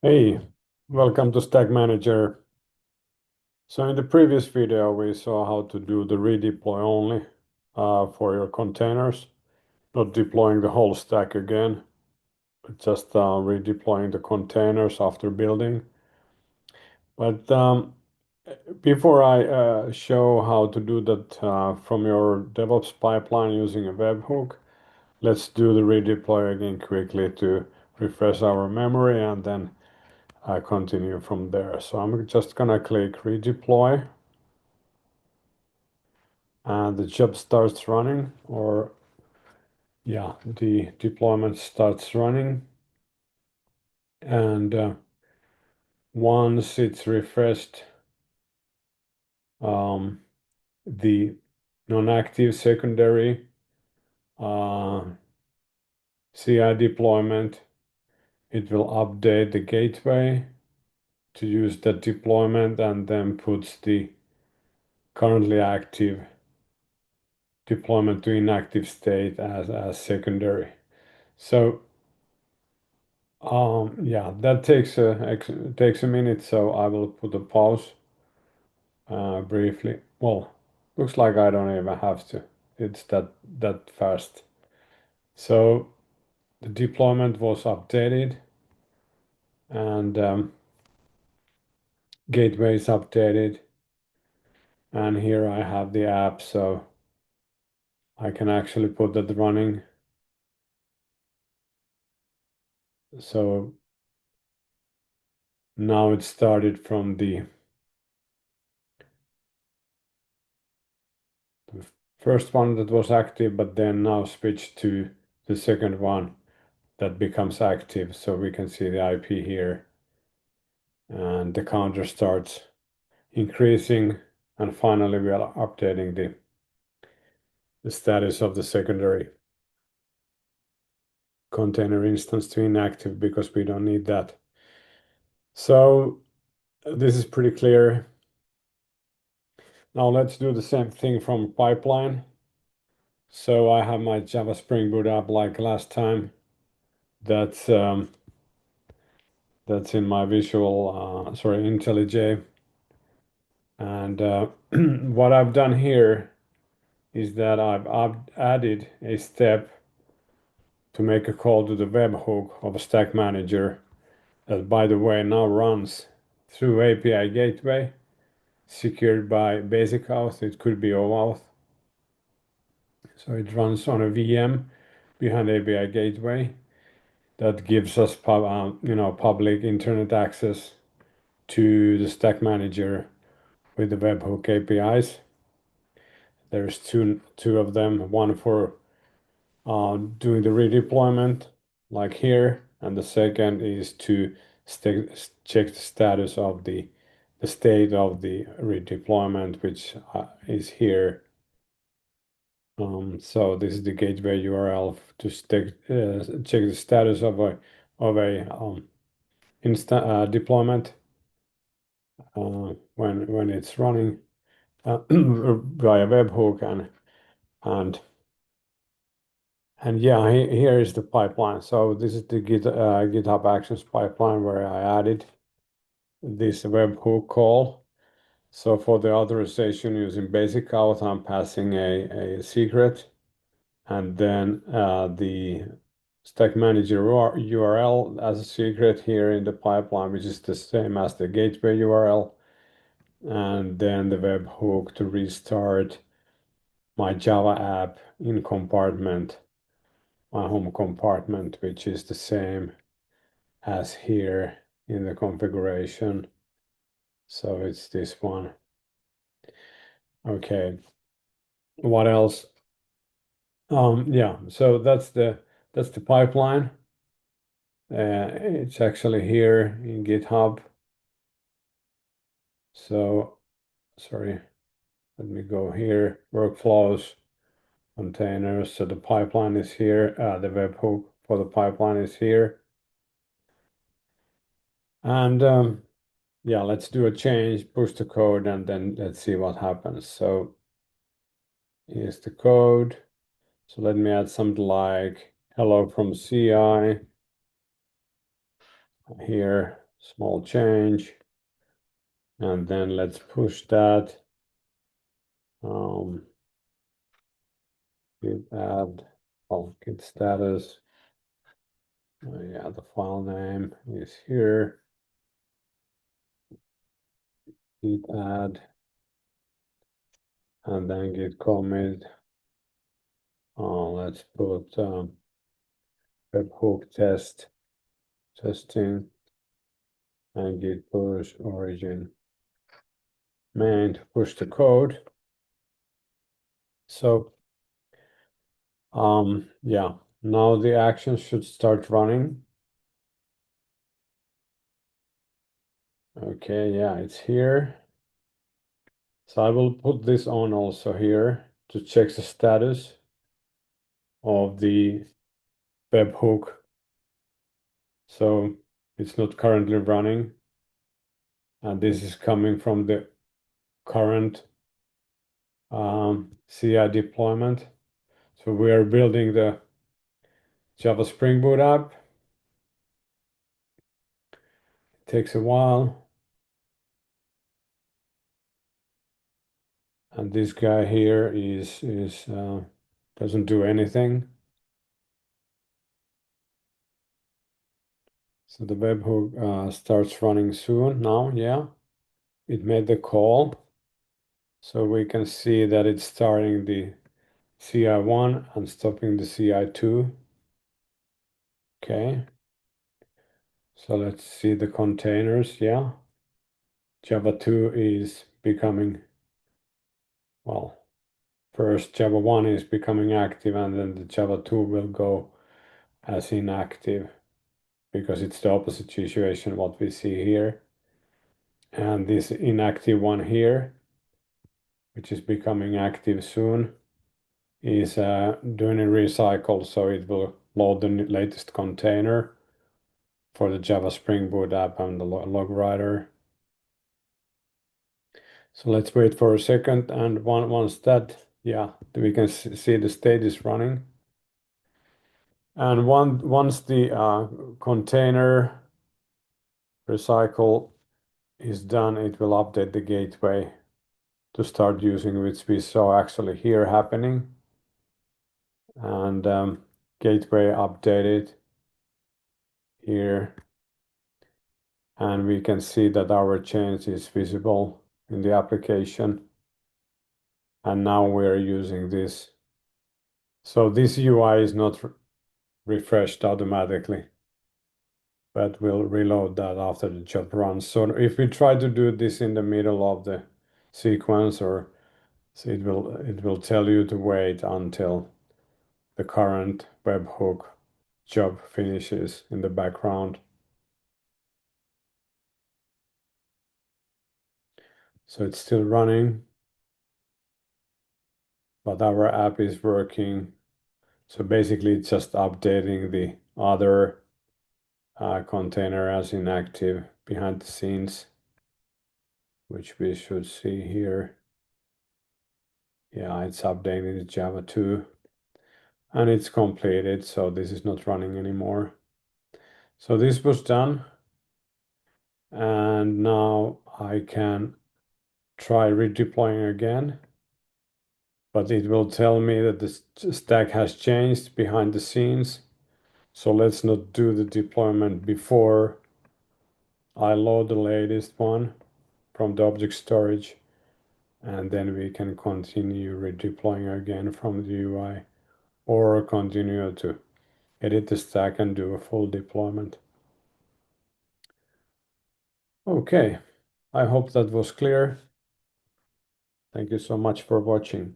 Hey, welcome to Stack Manager. So in the previous video, we saw how to do the redeploy only for your containers, not deploying the whole stack again, but just redeploying the containers after building. But before I show how to do that from your DevOps pipeline using a webhook, let's do the redeploy again quickly to refresh our memory and then I continue from there. So I'm just gonna click redeploy and the job starts running, or yeah, the deployment starts running. And once it's refreshed, um, the non-active secondary CI deployment, it will update the gateway to use that deployment and then puts the currently active deployment to inactive state as secondary. So yeah, that takes a minute, so I will put a pause briefly. Well, looks like I don't even have to. It's that fast. So the deployment was updated and gateway is updated, and here I have the app, so I can actually put that running. So now it started from the first one that was active, but then now switched to the second one that becomes active. So we can see the IP here, and the counter starts increasing, and finally we are updating the status of the secondary container instance to inactive because we don't need that. So this is pretty clear. Now let's do the same thing from pipeline. So I have my Java Spring Boot app like last time. That's that's in my visual, sorry, IntelliJ. And what I've done here is that I've added a step to make a call to the webhook of a Stack Mgr that, by the way, now runs through API gateway secured by basic-auth. It could be OAuth. So it runs on a VM behind API gateway that gives us public internet access to the Stack Manager with the webhook APIs. There's two of them, one for doing the redeployment like here, and the second is to check the status of the state of the redeployment, which is here. So this is the gateway URL to check the status of a instant deployment when it's running via webhook and And yeah, here is the pipeline. So this is the GitHub Actions pipeline where I added this webhook call. So for the authorization using basic-auth, I'm passing a secret, and then the Stack Manager URL as a secret here in the pipeline, which is the same as the gateway URL, and then the webhook to restart my Java app in compartment, my home compartment, which is the same as here in the configuration. So it's this one. Okay. What else? Yeah, so that's the pipeline. It's actually here in GitHub. So sorry, let me go here. Workflows, containers. So the pipeline is here. The webhook for the pipeline is here. And yeah, let's do a change, push the code, and then let's see what happens. So here's the code. So let me add something like hello from CI here. small change, and then let's push that. Git add, git status. Yeah, the file name is here. Git add, and then git commit. Let's put webhook testing, and git push origin main to push the code. So yeah, now the action should start running. Okay, yeah, it's here. So I will put this on also here to check the status of the webhook. So it's not currently running, and this is coming from the current CI deployment. So we are building the Java Spring Boot app. It takes a while. And this guy here is doesn't do anything. So the webhook starts running soon now. Yeah, it made the call. So we can see that it's starting the CI1 and stopping the CI2. Okay. So let's see the containers. Yeah. Java 2 is becoming, well, first Java 1 is becoming active, and then the Java 2 will go as inactive because it's the opposite situation what we see here. And this inactive one here, which is becoming active soon, is doing a recycle, so it will load the latest container for the Java Spring Boot app and the log writer. So let's wait for a second, and once that, yeah, we can see the state is running. And once the container recycle is done, it will update the gateway to start using, which we saw actually here happening. And gateway updated here, and we can see that our change is visible in the application. And now we're using this. So this UI is not refreshed automatically, but we'll reload that after the job runs. So if we try to do this in the middle of the sequence, or so it will tell you to wait until the current webhook job finishes in the background. So it's still running, but our app is working. So basically it's just updating the other container as inactive behind the scenes, which we should see here. Yeah, it's updating the Java 2, and it's completed, so this is not running anymore. So this was done, and now I can try redeploying again, but it will tell me that the stack has changed behind the scenes. So let's not do the deployment before I load the latest one from the object storage, and then we can continue redeploying again from the UI, or continue to edit the stack and do a full deployment. Okay, I hope that was clear. Thank you so much for watching.